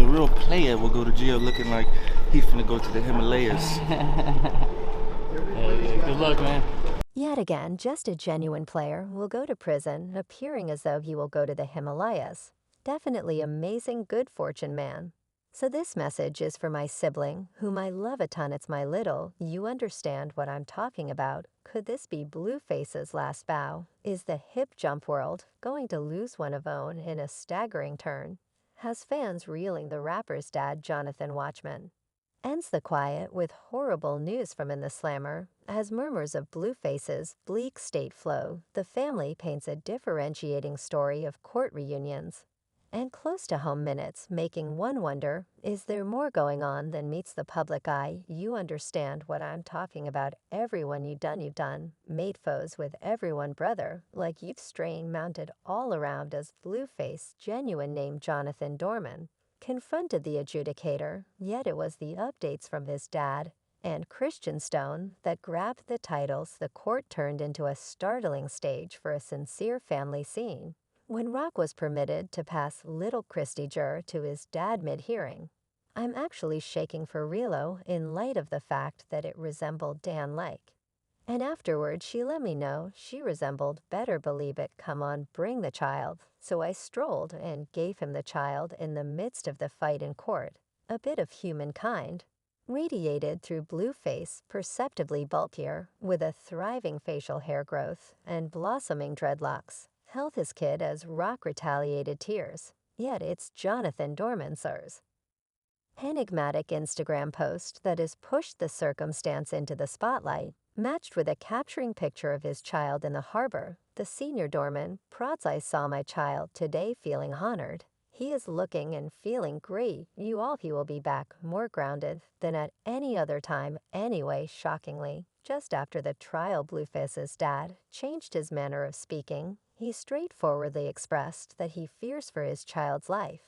real player will go to jail looking like he finna go to the Himalayas. Yeah, good luck, man. Yet again, just a genuine player will go to prison appearing as though he will go to the Himalayas. Definitely amazing good fortune man. So this message is for my sibling, whom I love a ton. It's my little, you understand what I'm talking about. Could this be Blueface's last bow? Is the hip jump world going to lose one of own in a staggering turn? Has fans reeling the rapper's dad, Johnathan Watchman? Ends the quiet with horrible news from in the slammer. As murmurs of Blueface's bleak state flow, the family paints a differentiating story of court reunions. And close to home minutes, making one wonder, is there more going on than meets the public eye? You understand what I'm talking about. Everyone you've done. Made foes with everyone brother, like youth strain mounted all around as Blueface, genuine name Johnathan Dorman, confronted the adjudicator, yet it was the updates from his dad and Christian Stone that grabbed the titles. The court turned into a startling stage for a sincere family scene. When Rock was permitted to pass little Christy Jur to his dad mid-hearing, I'm actually shaking for realo in light of the fact that it resembled Dan Lake. And afterward, she let me know she resembled better believe it. Come on, bring the child. So I strolled and gave him the child in the midst of the fight in court. A bit of humankind. Radiated through Blueface, perceptibly bulkier, with a thriving facial hair growth and blossoming dreadlocks. Held his kid as Rock retaliated tears. Yet it's Johnathan Dorman, sirs. Enigmatic Instagram post that has pushed the circumstance into the spotlight, matched with a capturing picture of his child in the harbor. The senior Dorman prods, I saw my child today feeling honored. He is looking and feeling great. He will be back more grounded than at any other time anyway. Shockingly, just after the trial, Blueface's dad changed his manner of speaking. He straightforwardly expressed that he fears for his child's life.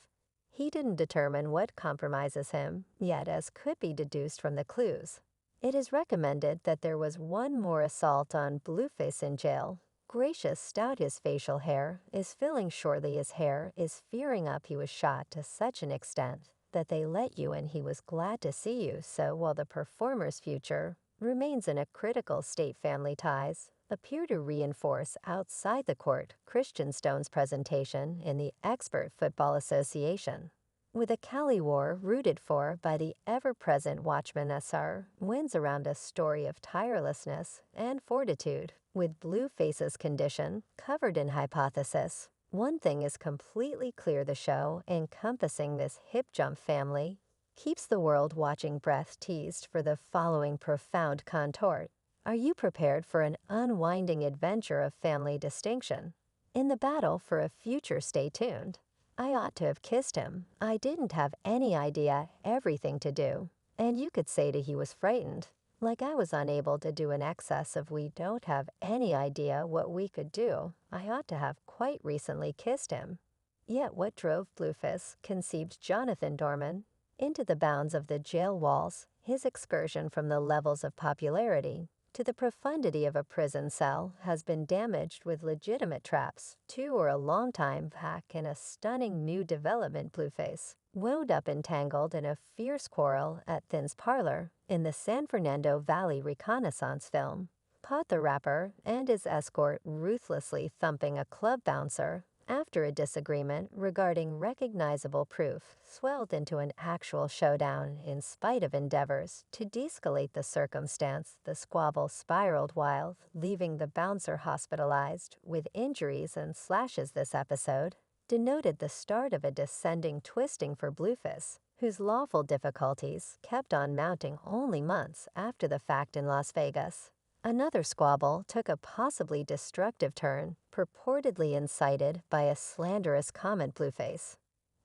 He didn't determine what compromises him, yet as could be deduced from the clues. It is recommended that there was one more assault on Blueface in jail. Gracious stout his facial hair is filling shortly. His hair is fearing up. He was shot to such an extent that they let you and he was glad to see you. So while the performer's future remains in a critical state, family ties appear to reinforce outside the court Christian Stone's presentation in the Expert Football Association. With a Cali war rooted for by the ever-present Watchman SR, wins around a story of tirelessness and fortitude. With Blueface's condition covered in hypothesis, one thing is completely clear: the show encompassing this hip jump family keeps the world watching, breath teased for the following profound contort. Are you prepared for an unwinding adventure of family distinction? In the battle for a future, stay tuned. I ought to have kissed him. I didn't have any idea everything to do. And you could say he was frightened. Like I was unable to do in excess of we don't have any idea what we could do. I ought to have quite recently kissed him. Yet what drove Blueface, conceived Johnathan Dorman, into the bounds of the jail walls, his excursion from the levels of popularity to the profundity of a prison cell has been damaged with legitimate traps. 2 or a long time back in a stunning new development, Blueface wound up entangled in a fierce quarrel at Thin's parlor in the San Fernando Valley reconnaissance film. Caught the rapper and his escort ruthlessly thumping a club bouncer after a disagreement regarding recognizable proof swelled into an actual showdown. In spite of endeavors to de-escalate the circumstance, the squabble spiraled wild, leaving the bouncer hospitalized with injuries and slashes. This episode denoted the start of a descending twisting for Blueface, whose lawful difficulties kept on mounting only months after the fact in Las Vegas. Another squabble took a possibly destructive turn, purportedly incited by a slanderous comment. Blueface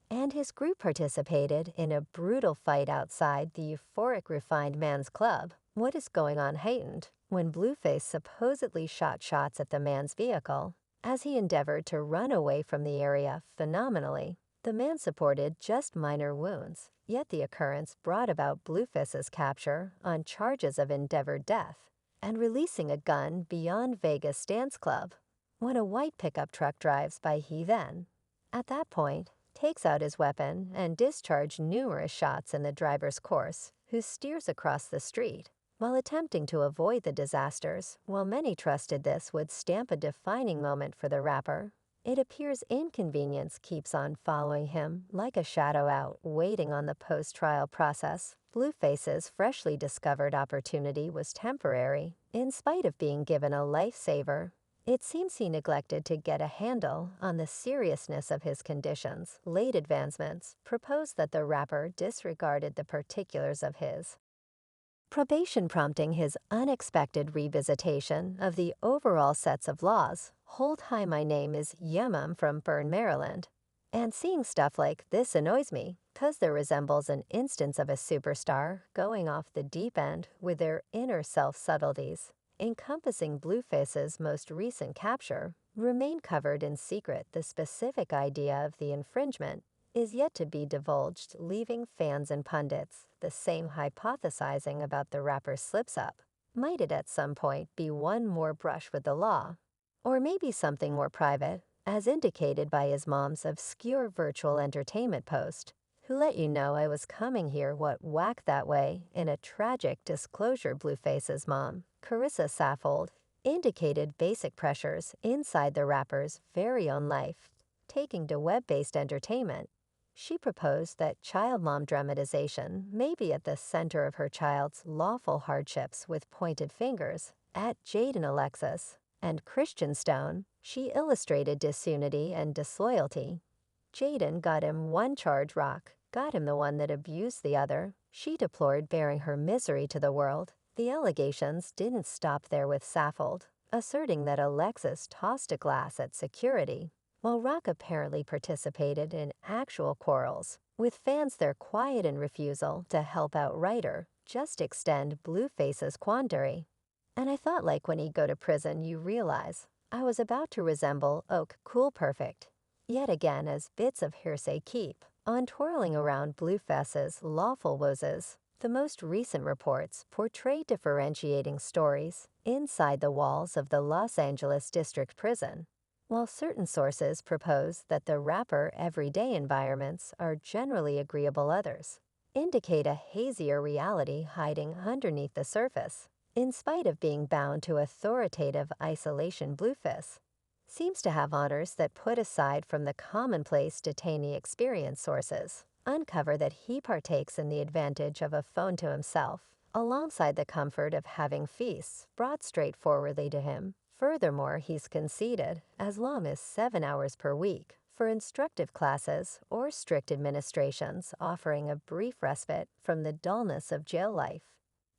and his group participated in a brutal fight outside the euphoric refined man's club. What is going on heightened when Blueface supposedly shot shots at the man's vehicle as he endeavored to run away from the area. Phenomenally, the man supported just minor wounds, yet the occurrence brought about Blueface's capture on charges of endeavored death and releasing a gun beyond Vegas dance club when a white pickup truck drives by. He then, at that point, takes out his weapon and discharges numerous shots in the driver's course, who steers across the street. While attempting to avoid the disasters, while many trusted this would stamp a defining moment for the rapper, it appears inconvenience keeps on following him like a shadow out, waiting on the post-trial process. Blueface's freshly discovered opportunity was temporary, in spite of being given a lifesaver. It seems he neglected to get a handle on the seriousness of his conditions. Late advancements proposed that the rapper disregarded the particulars of his probation, prompting his unexpected revisitation of the overall sets of laws. Hold high, my name is Yemam from Bern, Maryland. And seeing stuff like this annoys me, 'cause there resembles an instance of a superstar going off the deep end with their inner self-subtleties, encompassing Blueface's most recent capture, remain covered in secret. The specific idea of the infringement is yet to be divulged, leaving fans and pundits the same hypothesizing about the rapper's slips-up. Might it at some point be one more brush with the law? Or maybe something more private, as indicated by his mom's obscure virtual entertainment post, who let you know I was coming here what whack that way in a tragic disclosure. Blueface's mom, Carissa, indicated basic pressures inside the rapper's very own life, taking to web-based entertainment. She proposed that child mom dramatization may be at the center of her child's lawful hardships, with pointed fingers at Jaidyn, Alexis, and Christian Stone. She illustrated disunity and disloyalty. Jaidyn got him one charge, Rock got him the one that abused the other. She deplored bearing her misery to the world. The allegations didn't stop there, with Saffold asserting that Alexis tossed a glass at security, while Rock apparently participated in actual quarrels with fans. Their quiet and refusal to help out writer just extend Blueface's quandary. And I thought, like, when you go to prison you realize I was about to resemble Oak Cool Perfect yet again, as bits of hearsay keep on twirling around Blueface's lawful woes. The most recent reports portray differentiating stories inside the walls of the Los Angeles District Prison. While certain sources propose that the rapper everyday environments are generally agreeable, others indicate a hazier reality hiding underneath the surface. In spite of being bound to authoritative isolation, Blueface seems to have honors that, put aside from the commonplace detainee experience, sources uncover that he partakes in the advantage of a phone to himself, alongside the comfort of having feasts brought straightforwardly to him. Furthermore, he's conceded as long as 7 hours per week for instructive classes or strict administrations, offering a brief respite from the dullness of jail life.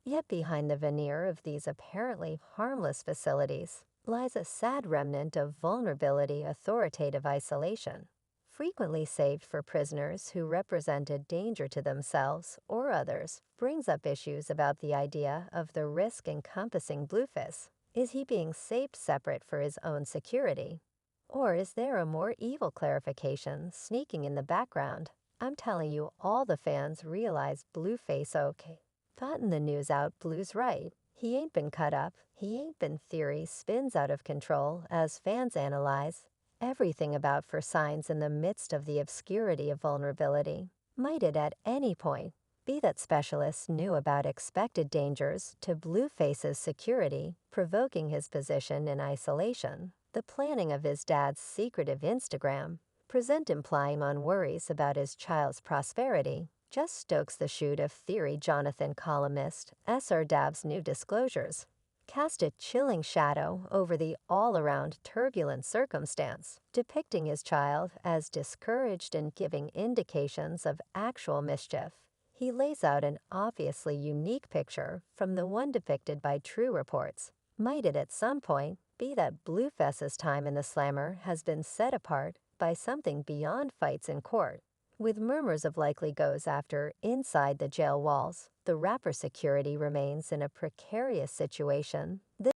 Yet behind the veneer of these apparently harmless facilities lies a sad remnant of vulnerability. Authoritative isolation, frequently saved for prisoners who represent a danger to themselves or others, brings up issues about the idea of the risk encompassing Blueface. Is he being saved separate for his own security? Or is there a more evil clarification sneaking in the background? I'm telling you, all the fans realize Blueface okay. Thought in the news out, Blue's right. He ain't been cut up, he ain't been. Theory spins out of control as fans analyze everything about for signs in the midst of the obscurity of vulnerability. Might it at any point be that specialists knew about expected dangers to Blueface's security, provoking his position in isolation? The planning of his dad's secretive Instagram present implying on worries about his child's prosperity just stokes the shoot of theory. Johnathan columnist S.R. Dabb's new disclosures cast a chilling shadow over the all-around turbulent circumstance, depicting his child as discouraged and giving indications of actual mischief. He lays out an obviously unique picture from the one depicted by True Reports. Might it at some point be that Blueface's time in the slammer has been set apart by something beyond fights in court? With murmurs of likely goes after inside the jail walls, the rapper's security remains in a precarious situation.